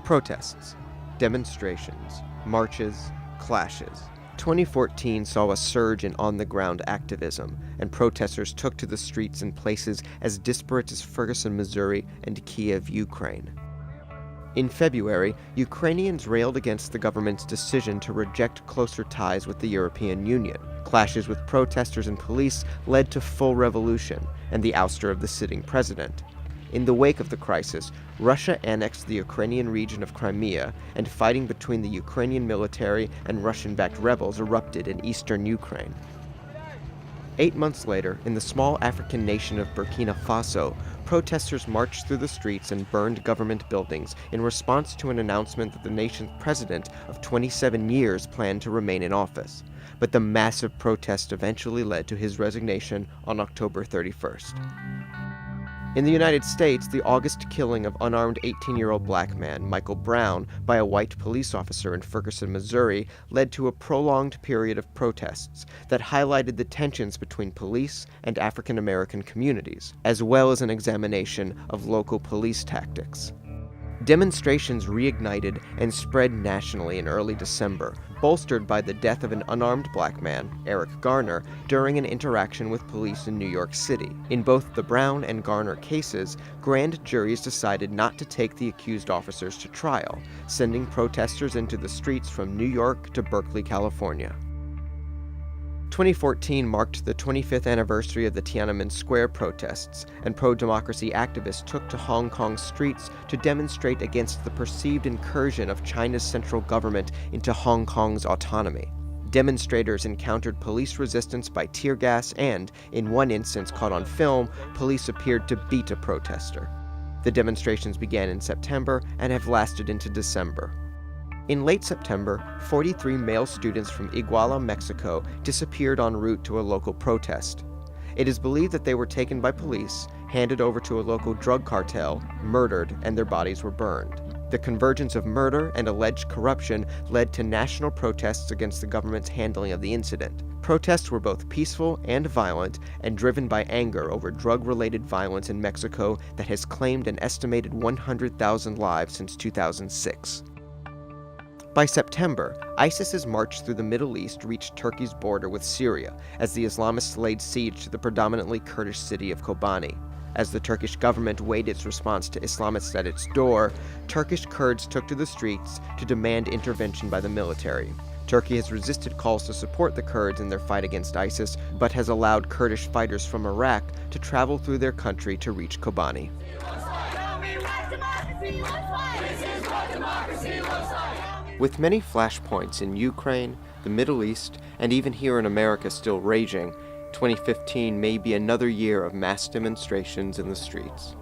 Protests, demonstrations, marches, clashes. 2014 saw a surge in on-the-ground activism, and protesters took to the streets in places as disparate as Ferguson, Missouri, and Kiev, Ukraine. In February, Ukrainians railed against the government's decision to reject closer ties with the European Union. Clashes with protesters and police led to full revolution and the ouster of the sitting president. In the wake of the crisis, Russia annexed the Ukrainian region of Crimea, and fighting between the Ukrainian military and Russian-backed rebels erupted in eastern Ukraine. 8 months later, in the small African nation of Burkina Faso, protesters marched through the streets and burned government buildings in response to an announcement that the nation's president of 27 years planned to remain in office. But the massive protest eventually led to his resignation on October 31st. In the United States, the August killing of unarmed 18-year-old black man Michael Brown by a white police officer in Ferguson, Missouri, led to a prolonged period of protests that highlighted the tensions between police and African American communities, as well as an examination of local police tactics. Demonstrations reignited and spread nationally in early December, bolstered by the death of an unarmed black man, Eric Garner, during an interaction with police in New York City. In both the Brown and Garner cases, grand juries decided not to take the accused officers to trial, sending protesters into the streets from New York to Berkeley, California. 2014 marked the 25th anniversary of the Tiananmen Square protests, and pro-democracy activists took to Hong Kong's streets to demonstrate against the perceived incursion of China's central government into Hong Kong's autonomy. Demonstrators encountered police resistance by tear gas and, in one instance caught on film, police appeared to beat a protester. The demonstrations began in September and have lasted into December. In late September, 43 male students from Iguala, Mexico, disappeared en route to a local protest. It is believed that they were taken by police, handed over to a local drug cartel, murdered, and their bodies were burned. The convergence of murder and alleged corruption led to national protests against the government's handling of the incident. Protests were both peaceful and violent, and driven by anger over drug-related violence in Mexico that has claimed an estimated 100,000 lives since 2006. By September, ISIS's march through the Middle East reached Turkey's border with Syria as the Islamists laid siege to the predominantly Kurdish city of Kobani. As the Turkish government weighed its response to Islamists at its door, Turkish Kurds took to the streets to demand intervention by the military. Turkey has resisted calls to support the Kurds in their fight against ISIS, but has allowed Kurdish fighters from Iraq to travel through their country to reach Kobani. With many flashpoints in Ukraine, the Middle East, and even here in America still raging, 2015 may be another year of mass demonstrations in the streets.